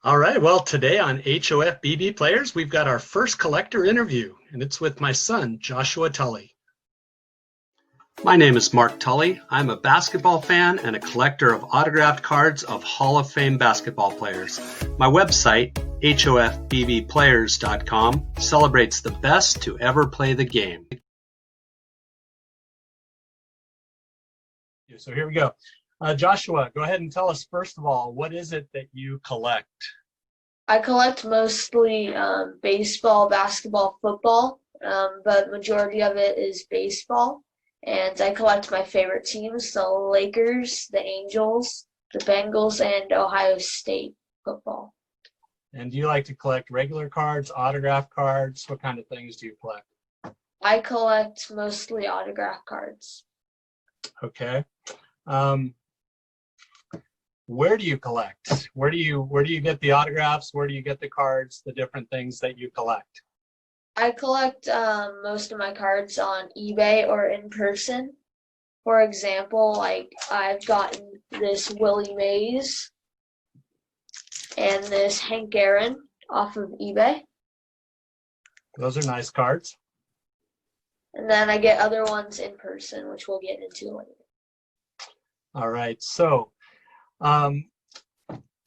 All right. Well, today on HOF BB Players, we've got our first collector interview, and it's with my son, Joshua Tully. My name is Mark Tully. I'm a basketball fan and a collector of autographed cards of Hall of Fame basketball players. My website, hofbbplayers.com, celebrates the best to ever play the game. So here we go. Joshua, go ahead and tell us, first of all, what is it that you collect? I collect mostly baseball, basketball, football, but majority of it is baseball. And I collect my favorite teams, the Lakers, the Angels, the Bengals, and Ohio State football. And do you like to collect regular cards, autograph cards? What kind of things do you collect? I collect mostly autograph cards. Okay. Where do you collect? Where do you get the autographs? Where do you get the cards, the different things that you collect? I collect most of my cards on eBay or in person. For example, like I've gotten this Willie Mays and this Hank Aaron off of eBay. Those are nice cards. And then I get other ones in person, which we'll get into later. All right. So,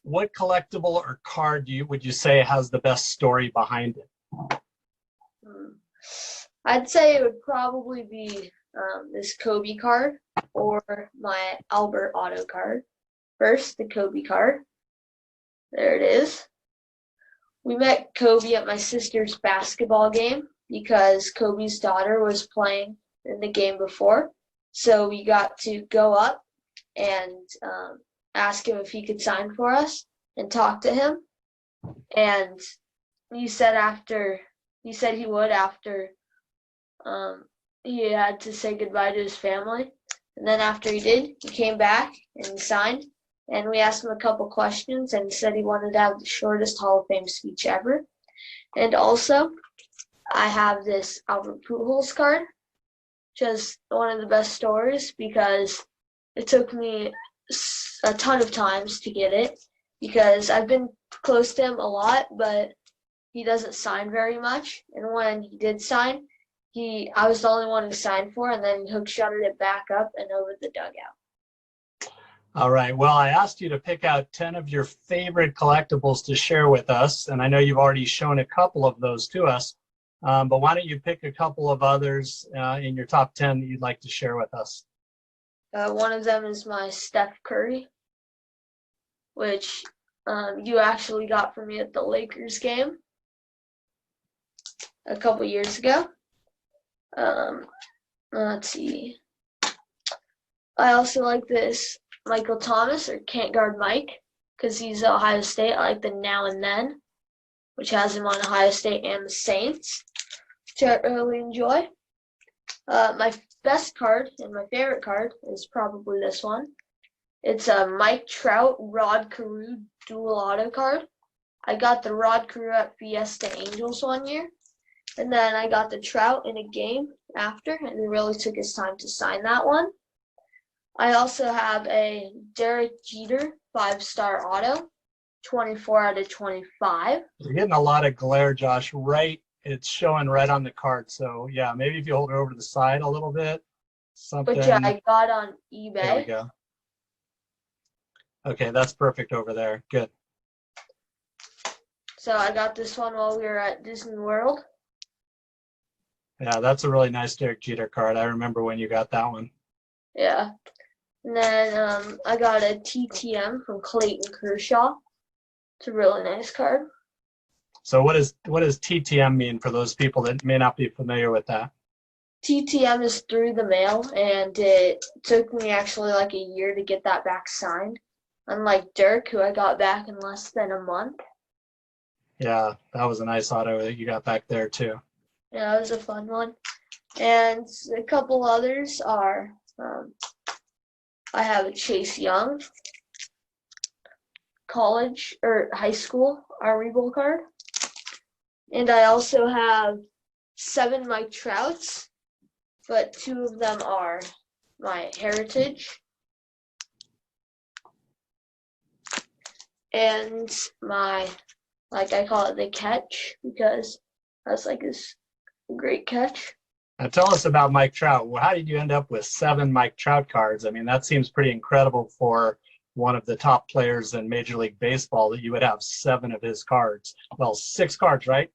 what collectible or card would you say has the best story behind it? I'd say it would probably be this Kobe card or my Albert Auto card. First, the Kobe card. There it is. We met Kobe at my sister's basketball game because Kobe's daughter was playing in the game before. So we got to go up and ask him if he could sign for us and talk to him. And he said he would after he had to say goodbye to his family. And then after he did, he came back and he signed. And we asked him a couple questions, and he said he wanted to have the shortest Hall of Fame speech ever. And also, I have this Albert Pujols card, just one of the best stories because it took me a ton of times to get it because I've been close to him a lot, but he doesn't sign very much. And when he did sign, I was the only one to sign for, and then he hook shotted it back up and over the dugout. All right. Well, I asked you to pick out 10 of your favorite collectibles to share with us, and I know you've already shown a couple of those to us, but why don't you pick a couple of others in your top 10 that you'd like to share with us? One of them is my Steph Curry, which you actually got for me at the Lakers game a couple years ago. Let's see. I also like this Michael Thomas, or Can't Guard Mike, because he's Ohio State. I like the Now and Then, which has him on Ohio State and the Saints, which I really enjoy. My best card and my favorite card is probably this one. It's a Mike Trout Rod Carew dual auto card. I got the Rod Carew at Fiesta Angels one year, and then I got the Trout in a game after, and he really took his time to sign that one. I also have a Derek Jeter 5-star auto, 24 out of 25. You're getting a lot of glare, Josh. It's showing right on the card. So, yeah, maybe if you hold it over to the side a little bit. Something. Which I got on eBay. There we go. Okay, that's perfect over there. Good. So I got this one while we were at Disney World. Yeah, that's a really nice Derek Jeter card. I remember when you got that one. Yeah. And then I got a TTM from Clayton Kershaw. It's a really nice card. So what does TTM mean for those people that may not be familiar with that? TTM is through the mail, and it took me actually like a year to get that back signed. Unlike Dirk, who I got back in less than a month. Yeah, that was a nice auto that you got back there too. Yeah, it was a fun one. And a couple others are, I have a Chase Young college or high school Army Bowl card. And I also have 7 Mike Trouts, but 2 of them are my heritage. and my, like I call it the catch, because that's like his great catch. Now tell us about Mike Trout. Well, how did you end up with 7 Mike Trout cards? I mean, that seems pretty incredible for one of the top players in Major League Baseball that you would have 7 of his cards. Well, 6 cards, right?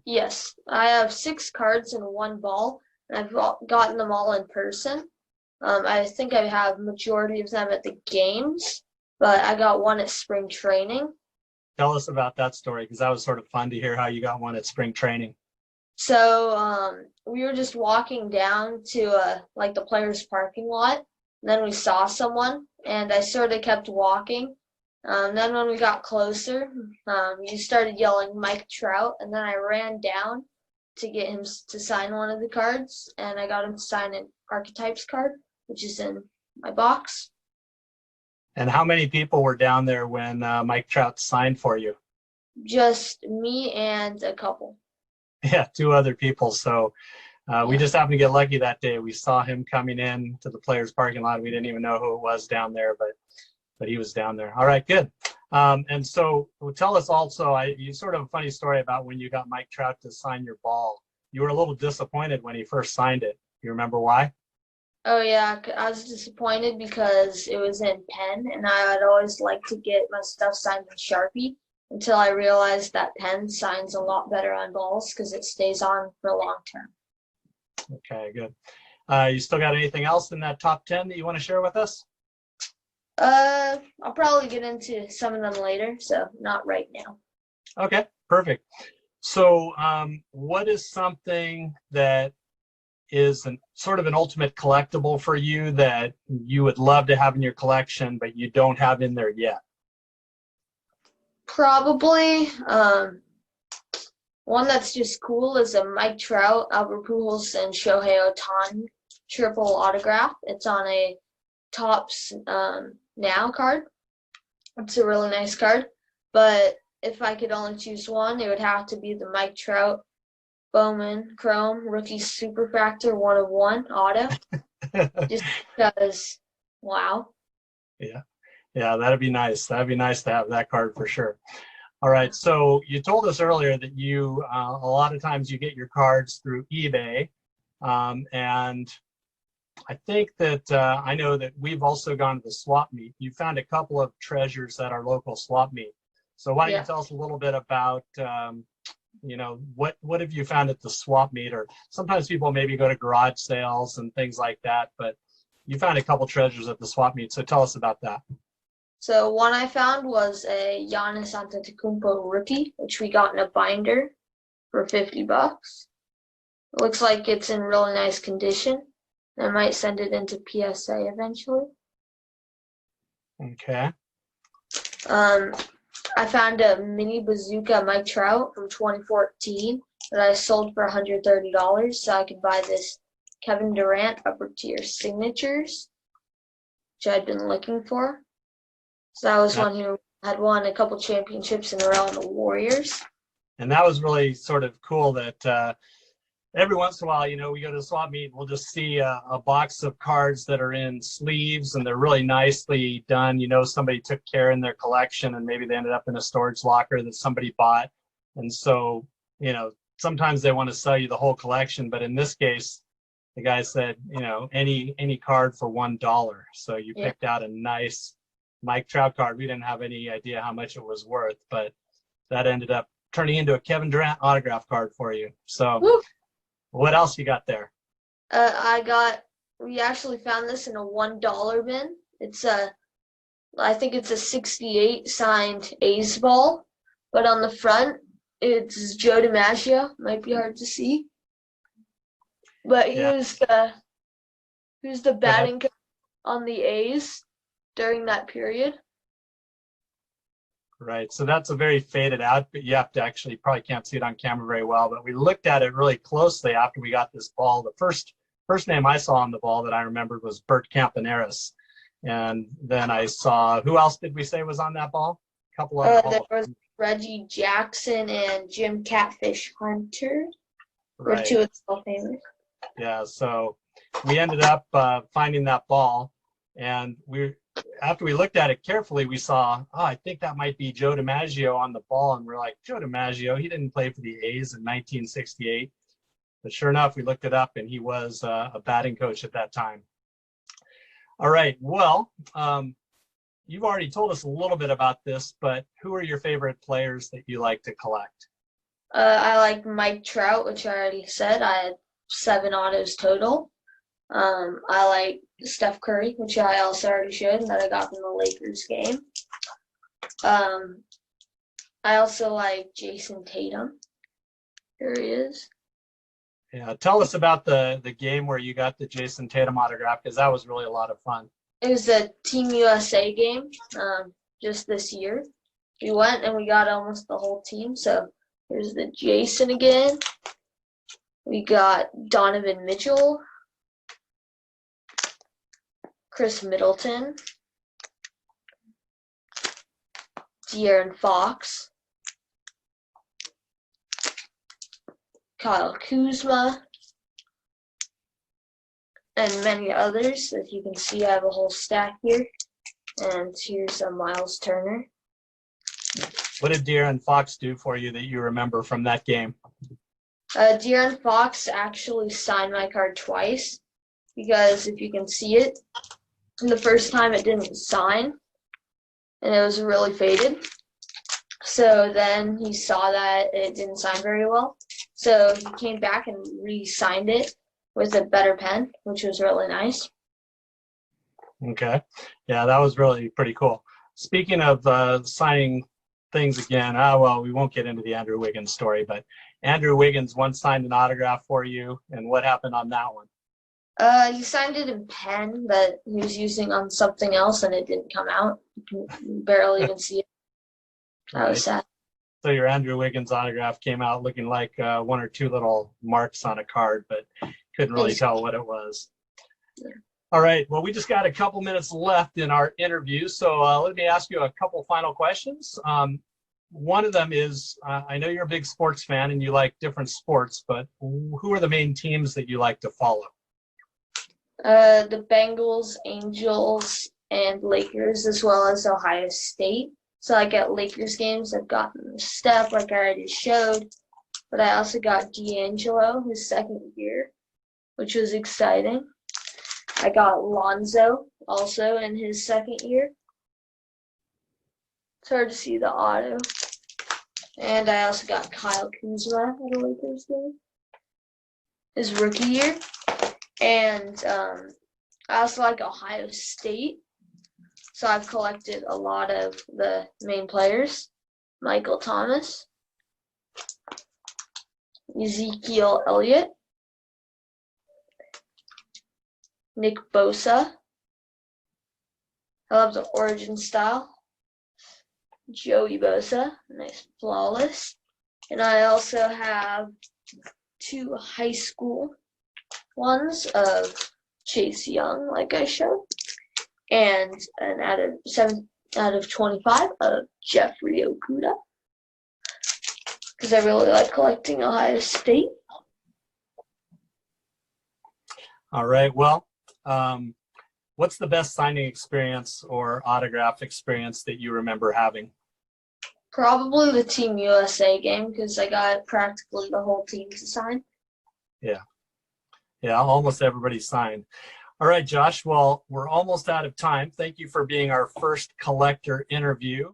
Yes, I have 6 cards in one ball, and I've gotten them all in person. I think I have majority of them at the games, but I got one at spring training. Tell us about that story, because that was sort of fun to hear how you got one at spring training. So we were just walking down to like the players' parking lot, and then we saw someone, and I sort of kept walking. Then when we got closer, he started yelling Mike Trout, and then I ran down to get him to sign one of the cards, and I got him to sign an Archetypes card, which is in my box. And how many people were down there when Mike Trout signed for you? Just me and a couple. Yeah, 2 other people. So we just happened to get lucky that day. We saw him coming in to the players' parking lot. We didn't even know who it was down there, but he was down there. All right, good. And so tell us also, you sort of a funny story about when you got Mike Trout to sign your ball. You were a little disappointed when he first signed it. You remember why? Oh, yeah, I was disappointed because it was in pen, and I would always like to get my stuff signed in Sharpie until I realized that pen signs a lot better on balls because it stays on for long term. Okay, good. You still got anything else in that top 10 that you want to share with us? I'll probably get into some of them later, so not right now. Okay, perfect. So what is something that is sort of an ultimate collectible for you that you would love to have in your collection, but you don't have in there yet? Probably one that's just cool is a Mike Trout, Albert Pujols, and Shohei Ohtani triple autograph. It's on a Topps Now card. It's a really nice card, but if I could only choose one, it would have to be the Mike Trout Bowman Chrome Rookie Superfractor 1/1 auto. Just because, wow. Yeah, that'd be nice. That'd be nice to have that card for sure. All right, so you told us earlier that you a lot of times you get your cards through eBay, and I think that I know that we've also gone to the swap meet. You found a couple of treasures at our local swap meet. So why don't you tell us a little bit about what have you found at the swap meet? Or sometimes people maybe go to garage sales and things like that, but you found a couple treasures at the swap meet. So tell us about that. So one I found was a Giannis Antetokounmpo rookie, which we got in a binder for $50. It looks like it's in really nice condition. I might send it into PSA eventually. Okay. I found a mini bazooka Mike Trout from 2014 that I sold for $130 so I could buy this Kevin Durant upper tier signatures, which I'd been looking for. So that was one who had won a couple championships in a row on the Warriors. And that was really sort of cool that every once in a while, we go to the swap meet, we'll just see a box of cards that are in sleeves and they're really nicely done. Somebody took care in their collection and maybe they ended up in a storage locker that somebody bought. And so, sometimes they want to sell you the whole collection, but in this case, the guy said, any card for $1. So you picked out a nice Mike Trout card. We didn't have any idea how much it was worth, but that ended up turning into a Kevin Durant autograph card for you. So Woo! What else you got there? We actually found this in a $1 bin. I think it's a 68 signed A's ball, but on the front, it's Joe DiMaggio. Might be hard to see. But here's the batting coach on the A's during that period. Right, so that's a very faded out, but you have to actually probably can't see it on camera very well, but we looked at it really closely after we got this ball. The first name I saw on the ball that I remembered was Bert Campaneris. And then I saw, who else did we say was on that ball? A couple other balls. There was Reggie Jackson and Jim Catfish Hunter. Were Right. two of the Hall of Famers. Yeah, so we ended up finding that ball, and after we looked at it carefully, we saw, I think that might be Joe DiMaggio on the ball. And we're like, Joe DiMaggio, he didn't play for the A's in 1968. But sure enough, we looked it up, and he was a batting coach at that time. All right. Well, you've already told us a little bit about this, but who are your favorite players that you like to collect? I like Mike Trout, which I already said. I had 7 autos total. I like Steph Curry, which I also already showed that I got from the Lakers game. I also like Jayson Tatum. Here he is. Yeah, tell us about the game where you got the Jayson Tatum autograph, because that was really a lot of fun. It was a Team USA game just this year. We went and we got almost the whole team. So here's the Jayson again. We got Donovan Mitchell, Chris Middleton, De'Aaron Fox, Kyle Kuzma, and many others. As you can see, I have a whole stack here. And here's a Miles Turner. What did De'Aaron Fox do for you that you remember from that game? De'Aaron Fox actually signed my card twice, because if you can see it, the first time it didn't sign, and it was really faded. So then he saw that it didn't sign very well. So he came back and re-signed it with a better pen, which was really nice. Okay. Yeah, that was really pretty cool. Speaking of signing things again, we won't get into the Andrew Wiggins story, but Andrew Wiggins once signed an autograph for you, and what happened on that one? He signed it in pen that he was using on something else, and it didn't come out. You can barely even see it. That was sad. So your Andrew Wiggins autograph came out looking like 1 or 2 little marks on a card, but couldn't really tell what it was. Yeah. All right. Well, we just got a couple minutes left in our interview, so let me ask you a couple final questions. One of them is, I know you're a big sports fan and you like different sports, but who are the main teams that you like to follow? The Bengals, Angels, and Lakers, as well as Ohio State. So I got Lakers games. I've gotten Steph, like I already showed, but I also got D'Angelo his second year, which was exciting. I got Lonzo also in his second year. It's hard to see the auto. And I also got Kyle Kuzma at a Lakers game, his rookie year. And I also like Ohio State. So I've collected a lot of the main players. Michael Thomas, Ezekiel Elliott, Nick Bosa. I love the origin style. Joey Bosa, nice flawless. And I also have 2 high school ones of Chase Young, like I showed, and an out of 25 of Jeffrey Okuda, because I really like collecting Ohio State. All right. Well, what's the best signing experience or autograph experience that you remember having? Probably the Team USA game, because I got practically the whole team to sign. Yeah, almost everybody signed. All right, Josh. Well, we're almost out of time. Thank you for being our first collector interview.